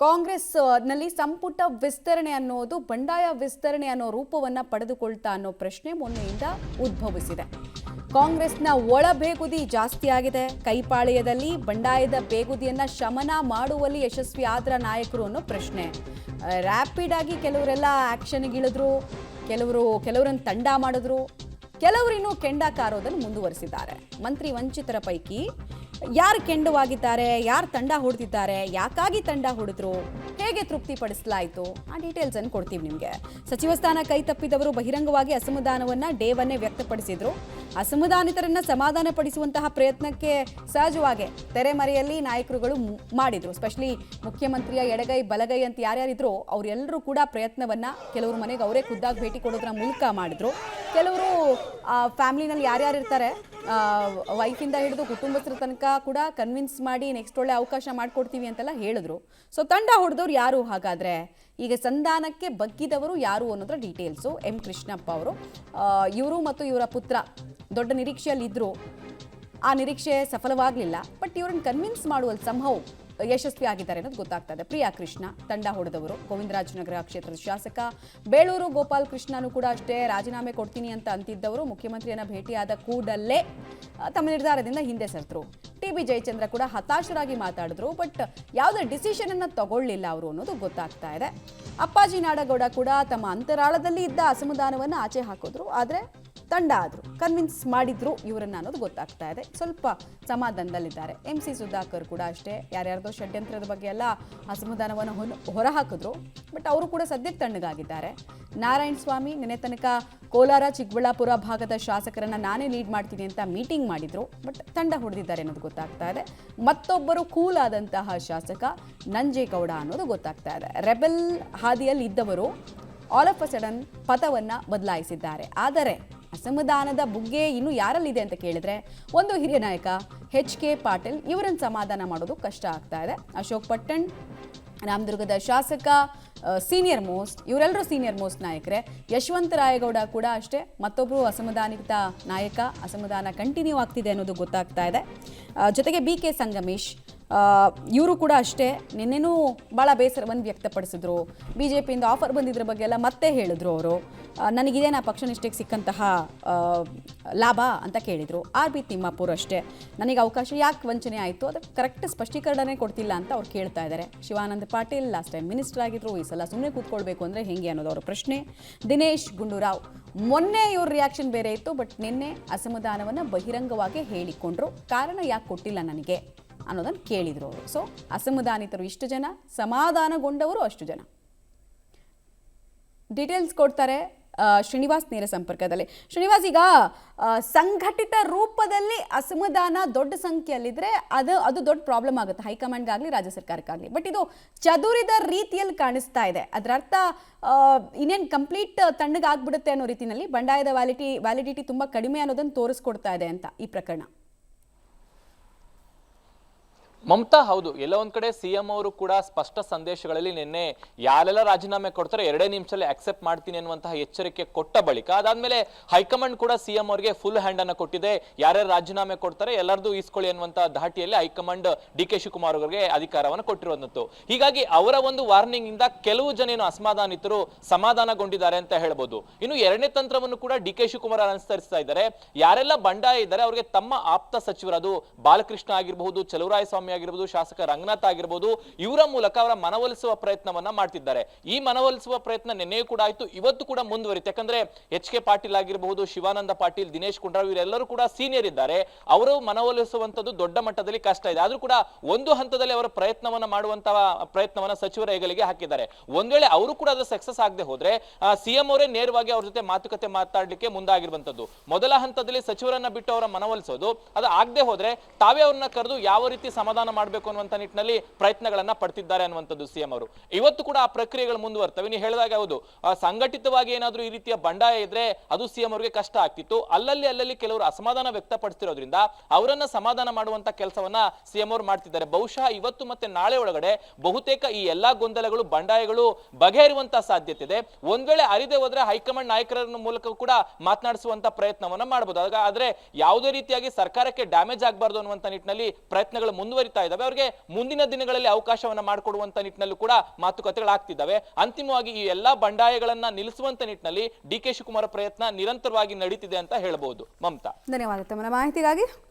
ಕಾಂಗ್ರೆಸ್ ನಲ್ಲಿ ಸಂಪುಟ ವಿಸ್ತರಣೆ ಅನ್ನೋದು ಬಂಡಾಯ ವಿಸ್ತರಣೆ ಅನ್ನೋ ರೂಪವನ್ನ ಪಡೆದುಕೊಳ್ತಾ ಅನ್ನೋ ಪ್ರಶ್ನೆ ಮೊನ್ನೆಯಿಂದ ಉದ್ಭವಿಸಿದೆ. ಕಾಂಗ್ರೆಸ್ನ ಒಳಬೇಗುದಿ ಜಾಸ್ತಿ ಆಗಿದೆ. ಕೈಪಾಳ್ಯದಲ್ಲಿ ಬಂಡಾಯದ ಬೇಗುದಿಯನ್ನ ಶಮನ ಮಾಡುವಲ್ಲಿ ಯಶಸ್ವಿ ಆದ್ರ ನಾಯಕರು ಅನ್ನೋ ಪ್ರಶ್ನೆ. ರ್ಯಾಪಿಡ್ ಆಗಿ ಕೆಲವರೆಲ್ಲ ಆಕ್ಷನ್ಗಿಳಿದ್ರು, ಕೆಲವರನ್ನು ತಂಡ ಮಾಡಿದ್ರು, ಕೆಲವರಿನ್ನೂ ಕೆಂಡ ಕಾರೋದನ್ನು ಮುಂದುವರಿಸಿದ್ದಾರೆ. ಮಂತ್ರಿ ವಂಚಿತರ ಪೈಕಿ ಯಾರು ಕೆಂಡವಾಗಿದ್ದಾರೆ, ಯಾರು ತಂಡ ಹೊಡೆದಿದ್ದಾರೆ, ಯಾಕಾಗಿ ತಂಡ ಹೊಡೆದ್ರು, ಹೇಗೆ ತೃಪ್ತಿಪಡಿಸಲಾಯಿತು, ಆ ಡೀಟೇಲ್ಸ್ ಅನ್ನು ಕೊಡ್ತೀವಿ ನಿಮಗೆ. ಸಚಿವ ಸ್ಥಾನ ಕೈ ತಪ್ಪಿದವರು ಬಹಿರಂಗವಾಗಿ ಅಸಮಾಧಾನವನ್ನ ಡೇವನ್ನೇ ವ್ಯಕ್ತಪಡಿಸಿದ್ರು. ಅಸಮಾಧಾನಿತರನ್ನ ಸಮಾಧಾನ ಪಡಿಸುವಂತಹ ಪ್ರಯತ್ನಕ್ಕೆ ಸಹಜವಾಗಿ ತೆರೆಮರೆಯಲ್ಲಿ ನಾಯಕರುಗಳು ಮಾಡಿದ್ರು. ಸ್ಪೆಷಲಿ ಮುಖ್ಯಮಂತ್ರಿಯ ಎಡಗೈ ಬಲಗೈ ಅಂತ ಯಾರ್ಯಾರಿದ್ರು ಅವರೆಲ್ಲರೂ ಕೂಡ ಪ್ರಯತ್ನವನ್ನ ಕೆಲವರು ಮನೆಗೆ ಅವರೇ ಖುದ್ದಾಗಿ ಭೇಟಿ ಕೊಡೋದ್ರ ಮೂಲಕ ಮಾಡಿದ್ರು. ಕೆಲವರು ಫ್ಯಾಮಿಲಿನಲ್ಲಿ ಯಾರ್ಯಾರು ಇರ್ತಾರೆ, ವೈಫಿಂದ ಹಿಡಿದು ಕುಟುಂಬಸ್ಥರ ತನಕ ಕೂಡ ಕನ್ವಿನ್ಸ್ ಮಾಡಿ ನೆಕ್ಸ್ಟ್ ಒಳ್ಳೆ ಅವಕಾಶ ಮಾಡಿಕೊಡ್ತೀವಿ ಅಂತೆಲ್ಲ ಹೇಳಿದ್ರು. ಸೊ ತಂಡ ಹೊಡೆದವ್ರು ಯಾರು ಹಾಗಾದ್ರೆ, ಈಗ ಸಂಧಾನಕ್ಕೆ ಬಗ್ಗಿದವರು ಯಾರು ಅನ್ನೋದ್ರ ಡೀಟೇಲ್ಸು. ಎಂ ಕೃಷ್ಣಪ್ಪ ಅವರು, ಇವರು ಮತ್ತು ಇವರ ಪುತ್ರ ದೊಡ್ಡ ನಿರೀಕ್ಷೆಯಲ್ಲಿ ಇದ್ರು. ಆ ನಿರೀಕ್ಷೆ ಸಫಲವಾಗಲಿಲ್ಲ. ಬಟ್ ಇವ್ರನ್ನ ಕನ್ವಿನ್ಸ್ ಮಾಡುವಲ್ಲಿ ಸಂಭವ ಯಶಸ್ವಿ ಆಗಿದ್ದಾರೆ ಅನ್ನೋದು ಗೊತ್ತಾಗ್ತಾ ಇದೆ. ಪ್ರಿಯಾ ಕೃಷ್ಣ ತಂಡ ಹೊಡೆದವರು, ಗೋವಿಂದರಾಜನಗರ ಕ್ಷೇತ್ರದ ಶಾಸಕ. ಬೇಳೂರು ಗೋಪಾಲ್ ಕೃಷ್ಣನು ಕೂಡ ಅಷ್ಟೇ ರಾಜೀನಾಮೆ ಕೊಡ್ತೀನಿ ಅಂತ ಅಂತಿದ್ದವರು ಮುಖ್ಯಮಂತ್ರಿಯನ್ನ ಭೇಟಿಯಾದ ಕೂಡಲೇ ತಮ್ಮ ನಿರ್ಧಾರದಿಂದ ಹಿಂದೆ ಸರಿದ್ರು. ಟಿ.ಬಿ. ಜಯಚಂದ್ರ ಕೂಡ ಹತಾಶರಾಗಿ ಮಾತಾಡಿದ್ರು. ಬಟ್ ಯಾವುದೇ ಡಿಸಿಷನ್ ಅನ್ನ ತಗೊಳ್ಳಿಲ್ಲ ಅವರು ಅನ್ನೋದು ಗೊತ್ತಾಗ್ತಾ ಇದೆ. ಅಪ್ಪಾಜಿ ನಾಡಗೌಡ ಕೂಡ ತಮ್ಮ ಅಂತರಾಳದಲ್ಲಿ ಇದ್ದ ಅಸಮಾಧಾನವನ್ನ ಆಚೆ ಹಾಕಿದ್ರು. ಆದರೆ ತಂಡ ಆದ್ರು, ಕನ್ವಿನ್ಸ್ ಮಾಡಿದ್ರು ಇವರನ್ನ ಅನ್ನೋದು ಗೊತ್ತಾಗ್ತಾ ಇದೆ. ಸ್ವಲ್ಪ ಸಮಾಧಾನದಲ್ಲಿದ್ದಾರೆ. ಎಂ.ಸಿ. ಸುಧಾಕರ್ ಕೂಡ ಅಷ್ಟೇ ಯಾರ್ಯಾರ್ದೋ ಷಡ್ಯಂತ್ರದ ಬಗ್ಗೆ ಎಲ್ಲ ಅಸಮಾಧಾನವನ್ನು ಹೊರಹಾಕಿದ್ರು. ಬಟ್ ಅವರು ಕೂಡ ಸದ್ಯಕ್ಕೆ ತಣ್ಣಗಾಗಿದ್ದಾರೆ. ನಾರಾಯಣ ಸ್ವಾಮಿ ನಿನ್ನೆ ತನಕ ಕೋಲಾರ ಚಿಕ್ಕಬಳ್ಳಾಪುರ ಭಾಗದ ಶಾಸಕರನ್ನ ನಾನೇ ಲೀಡ್ ಮಾಡ್ತೀನಿ ಅಂತ ಮೀಟಿಂಗ್ ಮಾಡಿದ್ರು. ಬಟ್ ತಂಡ ಹೊಡೆದಿದ್ದಾರೆ ಅನ್ನೋದು ಗೊತ್ತಾಗ್ತಾ ಇದೆ. ಮತ್ತೊಬ್ಬರು ಕೂಲ್ ಆದಂತಹ ಶಾಸಕ ನಂಜೇಗೌಡ ಅನ್ನೋದು ಗೊತ್ತಾಗ್ತಾ ಇದೆ. ರೆಬೆಲ್ ಹಾದಿಯಲ್ಲಿ ಇದ್ದವರು ಆಲ್ ಆಫ್ ಅ ಸಡನ್ ಪಥವನ್ನ ಬದಲಾಯಿಸಿದ್ದಾರೆ. ಆದರೆ ಅಸಮಾಧಾನದ ಬುಗ್ಗೆ ಇನ್ನು ಯಾರಲ್ಲಿದೆ ಅಂತ ಕೇಳಿದ್ರೆ ಒಂದು ಹಿರಿಯ ನಾಯಕ ಎಚ್.ಕೆ. ಪಾಟೀಲ್, ಇವರನ್ನು ಸಮಾಧಾನ ಮಾಡೋದು ಕಷ್ಟ ಆಗ್ತಾ ಇದೆ. ಅಶೋಕ್ ಪಟ್ಟಣ್ ರಾಮದುರ್ಗದ ಶಾಸಕ ಸೀನಿಯರ್ ಮೋಸ್ಟ್, ಇವರೆಲ್ಲರೂ ಸೀನಿಯರ್ ಮೋಸ್ಟ್ ನಾಯಕರೇ. ಯಶವಂತ ರಾಯಗೌಡ ಕೂಡ ಅಷ್ಟೇ ಮತ್ತೊಬ್ಬರು ಅಸಮಾಧಾನಿತ ನಾಯಕ. ಅಸಮಾಧಾನ ಕಂಟಿನ್ಯೂ ಆಗ್ತಿದೆ ಅನ್ನೋದು ಗೊತ್ತಾಗ್ತಾ ಇದೆ. ಜೊತೆಗೆ ಬಿ.ಕೆ. ಸಂಗಮೇಶ್, ಇವರು ಕೂಡ ಅಷ್ಟೇ ನಿನ್ನೆನೂ ಭಾಳ ಬೇಸರವನ್ನು ವ್ಯಕ್ತಪಡಿಸಿದ್ರು. BJPಯಿಂದ ಆಫರ್ ಬಂದಿದ್ರ ಬಗ್ಗೆ ಎಲ್ಲ ಮತ್ತೆ ಹೇಳಿದ್ರು ಅವರು. ನನಗಿದೇನಾ ಪಕ್ಷ ನಿಷ್ಠೆಗೆ ಸಿಕ್ಕಂತಹ ಲಾಭ ಅಂತ ಕೇಳಿದರು. R.B. ತಿಮ್ಮಾಪುರ್ ಅಷ್ಟೇ, ನನಗೆ ಅವಕಾಶ ಯಾಕೆ ವಂಚನೆ ಆಯಿತು ಅದಕ್ಕೆ ಕರೆಕ್ಟ್ ಸ್ಪಷ್ಟೀಕರಣನೇ ಕೊಡ್ತಿಲ್ಲ ಅಂತ ಅವ್ರು ಕೇಳ್ತಾ ಇದ್ದಾರೆ. Shivananda Patil last time minister ಆಗಿದ್ರು, ಈ ಸಲ ಸುಮ್ಮನೆ ಕೂತ್ಕೊಳ್ಬೇಕು ಅಂದರೆ ಹೆಂಗೆ ಅನ್ನೋದು ಅವರ ಪ್ರಶ್ನೆ. ದಿನೇಶ್ ಗುಂಡೂರಾವ್, ಮೊನ್ನೆ ಇವ್ರ ರಿಯಾಕ್ಷನ್ ಬೇರೆ ಇತ್ತು. ಬಟ್ ನಿನ್ನೆ ಅಸಮಾಧಾನವನ್ನು ಬಹಿರಂಗವಾಗಿ ಹೇಳಿಕೊಂಡ್ರು. ಕಾರಣ ಯಾಕೆ ಕೊಟ್ಟಿಲ್ಲ ನನಗೆ ಅನ್ನೋದನ್ನು ಕೇಳಿದ್ರು ಅವರು. ಸೊ ಅಸಮಾಧಾನಿತರು ಇಷ್ಟು ಜನ, ಸಮಾಧಾನಗೊಂಡವರು ಅಷ್ಟು ಜನ. ಡೀಟೇಲ್ಸ್ ಕೊಡ್ತಾರೆ ಶ್ರೀನಿವಾಸ್ ನೇರ ಸಂಪರ್ಕದಲ್ಲಿ. ಶ್ರೀನಿವಾಸ್, ಈಗ ಸಂಘಟಿತ ರೂಪದಲ್ಲಿ ಅಸಮಾಧಾನ ದೊಡ್ಡ ಸಂಖ್ಯೆಯಲ್ಲಿದ್ರೆ ಅದು ದೊಡ್ಡ ಪ್ರಾಬ್ಲಮ್ ಆಗುತ್ತೆ ಹೈಕಮಾಂಡ್ಗಾಗಲಿ ರಾಜ್ಯ ಸರ್ಕಾರಕ್ಕಾಗಲಿ. ಬಟ್ ಇದು ಚದುರಿದ ರೀತಿಯಲ್ಲಿ ಕಾಣಿಸ್ತಾ ಇದೆ. ಅದರ ಅರ್ಥ ಇನ್ನೇನು ಕಂಪ್ಲೀಟ್ ತಣ್ಣಗಾಗ್ಬಿಡುತ್ತೆ ಅನ್ನೋ ರೀತಿಯಲ್ಲಿ ಬಂಡಾಯದ ವ್ಯಾಲಿಡಿಟಿ ತುಂಬ ಕಡಿಮೆ ಅನ್ನೋದನ್ನು ತೋರಿಸ್ಕೊಡ್ತಾ ಇದೆ ಅಂತ ಈ ಪ್ರಕರಣ. ಮಮತಾ, ಹೌದು, ಎಲ್ಲ ಒಂದ್ ಕಡೆ ಸಿಎಂ ಅವರು ಕೂಡ ಸ್ಪಷ್ಟ ಸಂದೇಶಗಳಲ್ಲಿ ನಿನ್ನೆ ಯಾರೆಲ್ಲ ರಾಜೀನಾಮೆ ಕೊಡ್ತಾರೆ 2 ನಿಮಿಷದಲ್ಲಿ ಅಕ್ಸೆಪ್ಟ್ ಮಾಡ್ತೀನಿ ಅನ್ನುವಂತಹ ಎಚ್ಚರಿಕೆ ಕೊಟ್ಟ ಬಳಿಕ ಅದಾದ್ಮೇಲೆ ಹೈಕಮಾಂಡ್ ಕೂಡ ಸಿಎಂ ಅವರಿಗೆ ಫುಲ್ ಹ್ಯಾಂಡ್ ಅನ್ನ ಕೊಟ್ಟಿದೆ. ಯಾರ್ಯಾರು ರಾಜೀನಾಮೆ ಕೊಡ್ತಾರೆ ಎಲ್ಲರದು ಈಸ್ಕೊಳ್ಳಿ ಅನ್ನುವಂತಹ ಧಾಟಿಯಲ್ಲಿ ಹೈಕಮಾಂಡ್ ಡಿ.ಕೆ. ಶಿವಕುಮಾರ್ ಅವರಿಗೆ ಅಧಿಕಾರವನ್ನು ಕೊಟ್ಟಿರುವಂತದ್ದು. ಹೀಗಾಗಿ ಅವರ ಒಂದು ವಾರ್ನಿಂಗ್ ಇಂದ ಕೆಲವು ಜನ ಏನು ಅಸಮಾಧಾನಿತರು ಸಮಾಧಾನಗೊಂಡಿದ್ದಾರೆ ಅಂತ ಹೇಳ್ಬೋದು. ಇನ್ನು 2ನೇ ತಂತ್ರವನ್ನು ಕೂಡ ಡಿ.ಕೆ. ಶಿವಕುಮಾರ್ ಅನುಸರಿಸ್ತಾ ಇದ್ದಾರೆ. ಯಾರೆಲ್ಲ ಬಂಡಾಯ ಇದ್ದಾರೆ ಅವರಿಗೆ ತಮ್ಮ ಆಪ್ತ ಸಚಿವರದು ಬಾಲಕೃಷ್ಣ ಆಗಿರಬಹುದು, ಚಲುವರಾಯಸ್ವಾಮಿ ಆಗಿರಬಹುದು, ಶಾಸಕ ರಂಗನಾಥ್ ಆಗಿರಬಹುದು, ಇವರ ಮೂಲಕ ಅವರ ಮನವೊಲಿಸುವ ಪ್ರಯತ್ನವನ್ನ ಮಾಡ್ತಿದ್ದಾರೆ. ಈ ಮನವೊಲಿಸುವ ಪ್ರಯತ್ನ ನಿನ್ನೆಯೂ ಕೂಡ ಆಯ್ತು, ಇವತ್ತು ಕೂಡ ಮುಂದುವರಿತು. ಯಾಕಂದ್ರೆ ಎಚ್.ಕೆ. ಪಾಟೀಲ್ ಆಗಿರಬಹುದು, ಶಿವಾನಂದ ಪಾಟೀಲ್, ದಿನೇಶ್ ಗುಂಡೂರಾವ್ ಇವರೆಲ್ಲರೂ ಕೂಡ ಸೀನಿಯರ್ ಇದ್ದಾರೆ. ಅವರು ಮನವೊಲಿಸುವಂತದ್ದು ದೊಡ್ಡ ಮಟ್ಟದಲ್ಲಿ ಕಷ್ಟ ಇದೆ. ಆದ್ರೂ ಕೂಡ ಒಂದು ಹಂತದಲ್ಲಿ ಅವರ ಪ್ರಯತ್ನವನ್ನ ಮಾಡುವಂತಹ ಪ್ರಯತ್ನವನ್ನ ಸಚಿವರ ಹೆಗಲಿಗೆ ಹಾಕಿದ್ದಾರೆ. ಒಂದ್ ವೇಳೆ ಅವರು ಕೂಡ ಅದು ಸಕ್ಸಸ್ ಆಗದೆ ಹೋದ್ರೆ ಸಿಎಂ ಅವರೇ ನೇರವಾಗಿ ಅವ್ರ ಜೊತೆ ಮಾತುಕತೆ ಮಾತಾಡ್ಲಿಕ್ಕೆ ಮುಂದಾಗಿರುವಂತದ್ದು. ಮೊದಲ ಹಂತದಲ್ಲಿ ಸಚಿವರನ್ನ ಬಿಟ್ಟು ಅವರ ಮನವೊಲಿಸೋದು, ಅದು ಆಗದೆ ಹೋದ್ರೆ ತಾವೇ ಅವ್ರನ್ನ ಕರೆದು ಯಾವ ರೀತಿ ಸಮಾಧಾನ ಮಾಡಬೇಕು ಅನ್ನುವಂತ ನಿಟ್ಟಿನಲ್ಲಿ ಪ್ರಯತ್ನಗಳನ್ನ ಪಡ್ತಿದ್ದಾರೆ ಅನ್ನುವಂಥದ್ದು ಸಿಎಂ ಅವರು. ಇವತ್ತು ಕೂಡ ಆ ಪ್ರಕ್ರಿಯೆಗಳು ಮುಂದುವರ್ತವೆ. ನೀವು ಹೇಳಿದಾಗ ಹೌದು, ಸಂಘಟಿತವಾಗಿ ಏನಾದ್ರೂ ಈ ರೀತಿಯ ಬಂಡಾಯ ಇದ್ರೆ ಅದು ಸಿಎಂ ಅವರಿಗೆ ಕಷ್ಟ ಆಗ್ತಿತ್ತು. ಅಲ್ಲಲ್ಲಿ ಕೆಲವರು ಅಸಮಾಧಾನ ವ್ಯಕ್ತಪಡಿಸ್ತಿರೋದ್ರಿಂದ ಅವರನ್ನ ಸಮಾಧಾನ ಮಾಡುವಂತ ಕೆಲಸವನ್ನ ಸಿಎಂ ಅವರು ಮಾಡ್ತಿದ್ದಾರೆ. ಬಹುಶಃ ಇವತ್ತು ಮತ್ತೆ ನಾಳೆ ಒಳಗಡೆ ಬಹುತೇಕ ಈ ಎಲ್ಲಾ ಗೊಂದಲಗಳು ಬಂಡಾಯಗಳು ಬಗೆಹರಿಯುವಂತ ಸಾಧ್ಯತೆ ಇದೆ. ಒಂದ್ ವೇಳೆ ಅರಿದೇ ಹೋದ್ರೆ ಹೈಕಮಾಂಡ್ ನಾಯಕರ ಮೂಲಕ ಕೂಡ ಮಾತನಾಡಿಸುವಂತ ಪ್ರಯತ್ನವನ್ನ ಮಾಡಬಹುದು. ಆದ್ರೆ ಯಾವುದೇ ರೀತಿಯಾಗಿ ಸರ್ಕಾರಕ್ಕೆ ಡ್ಯಾಮೇಜ್ ಆಗಬಾರ್ದು ಅನ್ನುವಂತ ನಿಟ್ಟಿನಲ್ಲಿ ಪ್ರಯತ್ನಗಳು ಮುಂದುವರಿ ಮುಂದುವರಿತಾ ಇದ್ದಾವೆ. ಅವರಿಗೆ ಮುಂದಿನ ದಿನಗಳಲ್ಲಿ ಅವಕಾಶವನ್ನ ಮಾಡಿಕೊಡುವಂತ ನಿಟ್ಟಿನಲ್ಲೂ ಕೂಡ ಮಾತುಕತೆಗಳಾಗ್ತಿದ್ದಾವೆ. ಅಂತಿಮವಾಗಿ ಈ ಎಲ್ಲಾ ಬಂಡಾಯಗಳನ್ನ ನಿಲ್ಲಿಸುವಂತ ನಿಟ್ಟಿನಲ್ಲಿ ಡಿ ಕೆ ಶಿವಕುಮಾರ್ ಪ್ರಯತ್ನ ನಿರಂತರವಾಗಿ ನಡೀತಿದೆ ಅಂತ ಹೇಳಬಹುದು. ಮಮತಾ, ಧನ್ಯವಾದ ತಮ್ಮ ಮಾಹಿತಿಗಾಗಿ.